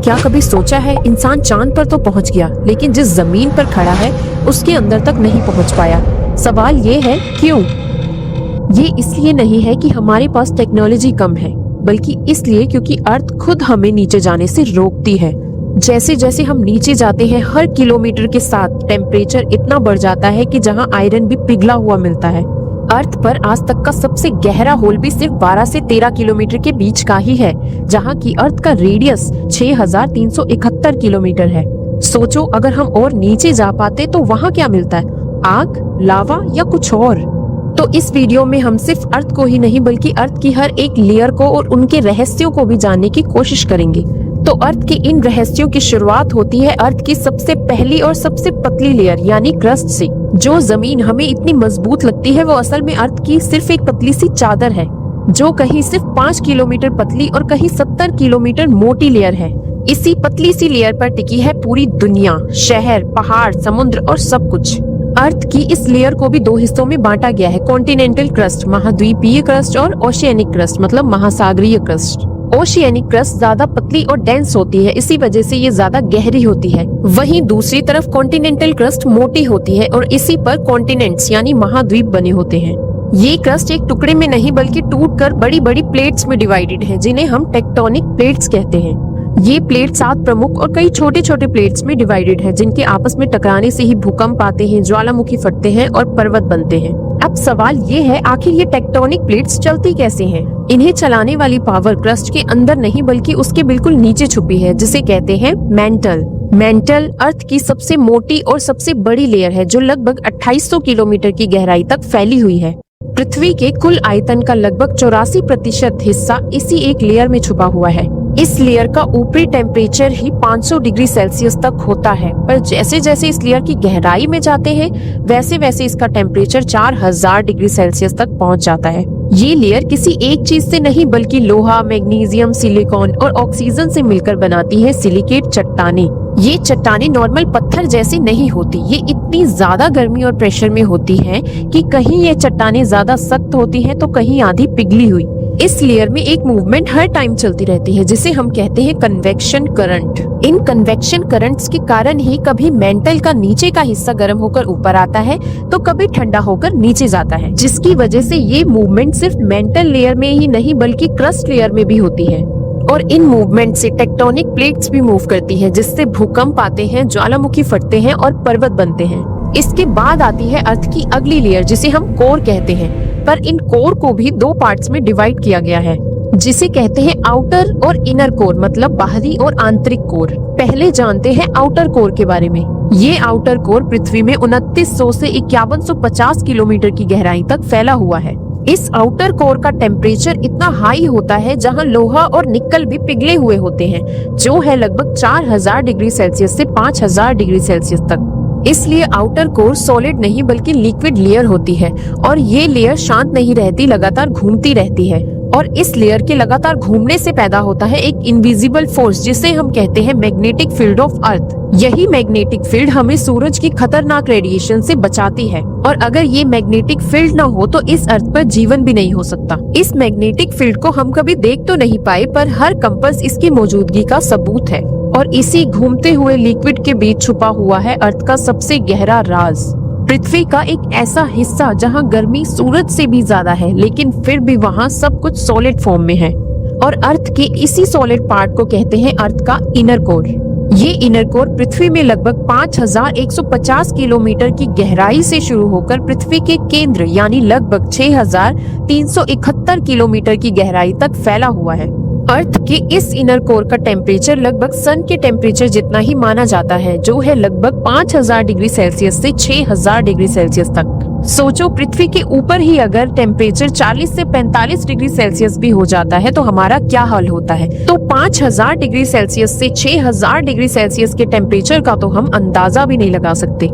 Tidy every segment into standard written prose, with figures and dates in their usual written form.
क्या कभी सोचा है इंसान चांद पर तो पहुंच गया, लेकिन जिस जमीन पर खड़ा है उसके अंदर तक नहीं पहुंच पाया। सवाल ये है क्यों? ये इसलिए नहीं है कि हमारे पास टेक्नोलॉजी कम है, बल्कि इसलिए क्योंकि अर्थ खुद हमें नीचे जाने से रोकती है। जैसे जैसे हम नीचे जाते हैं, हर किलोमीटर के साथ टेम्परेचर इतना बढ़ जाता है कि जहां आयरन भी पिघला हुआ मिलता है। अर्थ पर आज तक का सबसे गहरा होल भी सिर्फ 12 से 13 किलोमीटर के बीच का ही है, जहां की अर्थ का रेडियस 6371 किलोमीटर है। सोचो अगर हम और नीचे जा पाते तो वहां क्या मिलता है? आग, लावा या कुछ और? तो इस वीडियो में हम सिर्फ अर्थ को ही नहीं बल्कि अर्थ की हर एक लेयर को और उनके रहस्यों को भी जानने की कोशिश करेंगे। तो अर्थ के इन रहस्यों की शुरुआत होती है अर्थ की सबसे पहली और सबसे पतली लेयर यानी क्रस्ट से। जो जमीन हमें इतनी मजबूत लगती है वो असल में अर्थ की सिर्फ एक पतली सी चादर है, जो कहीं सिर्फ 5 किलोमीटर पतली और कहीं 70 किलोमीटर मोटी लेयर है। इसी पतली सी लेयर पर टिकी है पूरी दुनिया, शहर, पहाड़, समुद्र और सब कुछ। अर्थ की इस लेयर को भी दो हिस्सों में बांटा गया है, कॉन्टिनेंटल क्रस्ट महाद्वीपीय क्रस्ट और ओशियानिक क्रस्ट मतलब महासागरीय क्रस्ट। ओशियानिक क्रस्ट ज्यादा पतली और डेंस होती है, इसी वजह से ये ज्यादा गहरी होती है। वहीं दूसरी तरफ कॉन्टिनेंटल क्रस्ट मोटी होती है और इसी पर कॉन्टिनेंट्स यानी महाद्वीप बने होते हैं। ये क्रस्ट एक टुकड़े में नहीं बल्कि टूटकर बड़ी बड़ी प्लेट्स में डिवाइडेड है, जिन्हें हम टेक्टोनिक प्लेट्स कहते हैं। ये प्लेट 7 प्रमुख और कई छोटे छोटे प्लेट्स में डिवाइडेड है, जिनके आपस में टकराने से ही भूकंप आते हैं, ज्वालामुखी फटते हैं और पर्वत बनते हैं। अब सवाल ये है, आखिर ये टेक्टोनिक प्लेट्स चलती कैसे हैं? इन्हें चलाने वाली पावर क्रस्ट के अंदर नहीं बल्कि उसके बिल्कुल नीचे छुपी है, जिसे कहते हैं मैंटल। मैंटल अर्थ की सबसे मोटी और सबसे बड़ी लेयर है, जो लगभग 2800 किलोमीटर की गहराई तक फैली हुई है। पृथ्वी के कुल आयतन का लगभग 84% हिस्सा इसी एक लेयर में छुपा हुआ है। इस लेयर का ऊपरी टेम्परेचर ही 500 डिग्री सेल्सियस तक होता है, पर जैसे जैसे इस लेयर की गहराई में जाते हैं वैसे वैसे इसका टेम्परेचर 4000 डिग्री सेल्सियस तक पहुंच जाता है। ये लेयर किसी एक चीज से नहीं बल्कि लोहा, मैग्नीशियम, सिलिकॉन और ऑक्सीजन से मिलकर बनाती है सिलिकेट चट्टानें। ये चट्टानें नॉर्मल पत्थर जैसी नहीं होती, ये इतनी ज्यादा गर्मी और प्रेशर में होती हैं कि कहीं ये चट्टानें ज्यादा सख्त होती हैं तो कहीं आधी पिघली हुई। इस लेयर में एक मूवमेंट हर टाइम चलती रहती है, जिसे हम कहते हैं कन्वेक्शन करंट। इन कन्वेक्शन करंट्स के कारण ही कभी मेंटल का नीचे का हिस्सा गर्म होकर ऊपर आता है तो कभी ठंडा होकर नीचे जाता है, जिसकी वजह से ये मूवमेंट सिर्फ मेंटल लेयर में ही नहीं बल्कि क्रस्ट लेयर में भी होती है। और इन मूवमेंट से टेक्टोनिक प्लेट्स भी मूव करती है, जिससे भूकंप आते हैं, ज्वालामुखी फटते हैं और पर्वत बनते हैं। इसके बाद आती है अर्थ की अगली लेयर, जिसे हम कोर कहते हैं, पर इन कोर को भी 2 पार्ट्स में डिवाइड किया गया है, जिसे कहते हैं आउटर और इनर कोर मतलब बाहरी और आंतरिक कोर। पहले जानते हैं आउटर कोर के बारे में। ये आउटर कोर पृथ्वी में 2900 से 5150 किलोमीटर की गहराई तक फैला हुआ है। इस आउटर कोर का टेम्परेचर इतना हाई होता है जहां लोहा और निकल भी पिघले हुए होते हैं, जो है लगभग 4000 डिग्री सेल्सियस से 5000 डिग्री सेल्सियस तक। इसलिए आउटर कोर सॉलिड नहीं बल्कि लिक्विड लेयर होती है और ये लेयर शांत नहीं रहती, लगातार घूमती रहती है। और इस लेयर के लगातार घूमने से पैदा होता है एक इनविजिबल फोर्स, जिसे हम कहते हैं मैग्नेटिक फील्ड ऑफ अर्थ। यही मैग्नेटिक फील्ड हमें सूरज की खतरनाक रेडिएशन से बचाती है, और अगर ये मैग्नेटिक फील्ड ना हो तो इस अर्थ पर जीवन भी नहीं हो सकता। इस मैग्नेटिक फील्ड को हम कभी देख तो नहीं पाए, पर हर कंपास इसकी मौजूदगी का सबूत है। और इसी घूमते हुए लिक्विड के बीच छुपा हुआ है अर्थ का सबसे गहरा राज, पृथ्वी का एक ऐसा हिस्सा जहां गर्मी सूरज से भी ज्यादा है, लेकिन फिर भी वहां सब कुछ सॉलिड फॉर्म में है। और अर्थ के इसी सॉलिड पार्ट को कहते हैं अर्थ का इनर कोर। ये इनर कोर पृथ्वी में लगभग 5150 किलोमीटर की गहराई से शुरू होकर पृथ्वी के केंद्र यानी लगभग 6371 किलोमीटर की गहराई तक फैला हुआ है। अर्थ के इस इनर कोर का टेम्परेचर लगभग सन के टेम्परेचर जितना ही माना जाता है, जो है लगभग 5000 डिग्री सेल्सियस से 6000 डिग्री सेल्सियस तक। सोचो पृथ्वी के ऊपर ही अगर टेम्परेचर 40 से 45 डिग्री सेल्सियस भी हो जाता है तो हमारा क्या हाल होता है। तो 5000 डिग्री सेल्सियस से 6000 डिग्री सेल्सियस के टेम्परेचर का तो हम अंदाजा भी नहीं लगा सकते।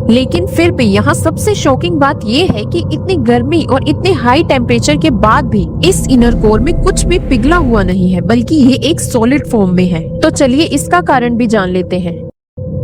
लेकिन फिर भी यहाँ सबसे शॉकिंग बात ये है कि इतनी गर्मी और इतने हाई टेम्परेचर के बाद भी इस इनर कोर में कुछ भी पिघला हुआ नहीं है, बल्कि ये एक सॉलिड फॉर्म में है। तो चलिए इसका कारण भी जान लेते हैं।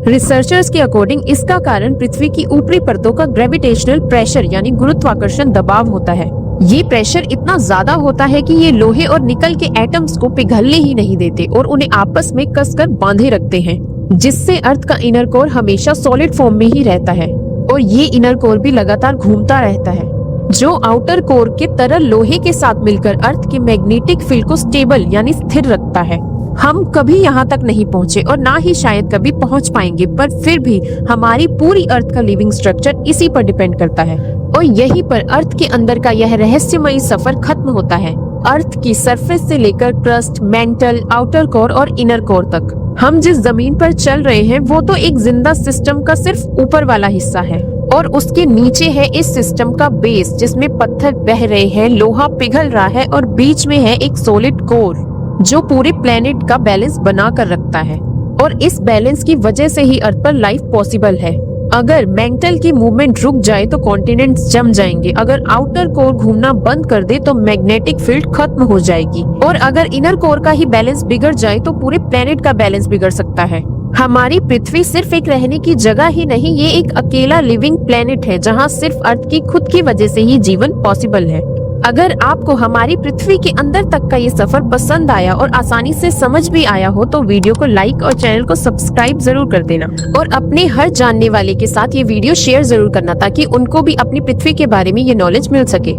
रिसर्चर्स के अकॉर्डिंग इसका कारण पृथ्वी की ऊपरी परतों का ग्रेविटेशनल प्रेशर यानी गुरुत्वाकर्षण दबाव होता है। ये प्रेशर इतना ज्यादा होता है कि ये लोहे और निकल के एटम्स को पिघलने ही नहीं देते और उन्हें आपस में कसकर बांधे रखते हैं, जिससे अर्थ का इनर कोर हमेशा सॉलिड फॉर्म में ही रहता है और ये इनर कोर भी लगातार घूमता रहता है, जो आउटर कोर के तरल लोहे के साथ मिलकर अर्थ के मैग्नेटिक फील्ड को स्टेबल यानी स्थिर रखता है। हम कभी यहाँ तक नहीं पहुँचे और ना ही शायद कभी पहुँच पाएंगे, पर फिर भी हमारी पूरी अर्थ का लिविंग स्ट्रक्चर इसी पर डिपेंड करता है और यहीं पर अर्थ के अंदर का यह रहस्यमयी सफर खत्म होता है। अर्थ की सरफेस से लेकर क्रस्ट, मेंटल, आउटर कोर और इनर कोर तक हम जिस जमीन पर चल रहे हैं वो तो एक जिंदा सिस्टम का सिर्फ ऊपर वाला हिस्सा है और उसके नीचे है इस सिस्टम का बेस, जिसमें पत्थर बह रहे हैं, लोहा पिघल रहा है और बीच में है एक सॉलिड कोर जो पूरे प्लेनेट का बैलेंस बना कर रखता है। और इस बैलेंस की वजह से ही अर्थ पर लाइफ पॉसिबल है। अगर मेंटल की मूवमेंट रुक जाए तो कॉन्टिनेंट्स जम जाएंगे, अगर आउटर कोर घूमना बंद कर दे तो मैग्नेटिक फील्ड खत्म हो जाएगी और अगर इनर कोर का ही बैलेंस बिगड़ जाए तो पूरे प्लेनेट का बैलेंस बिगड़ सकता है। हमारी पृथ्वी सिर्फ एक रहने की जगह ही नहीं, ये एक अकेला लिविंग प्लेनेट है जहाँ सिर्फ अर्थ की खुद की वजह से ही जीवन पॉसिबल है। अगर आपको हमारी पृथ्वी के अंदर तक का ये सफर पसंद आया और आसानी से समझ भी आया हो तो वीडियो को लाइक और चैनल को सब्सक्राइब जरूर कर देना और अपने हर जानने वाले के साथ ये वीडियो शेयर जरूर करना ताकि उनको भी अपनी पृथ्वी के बारे में ये नॉलेज मिल सके।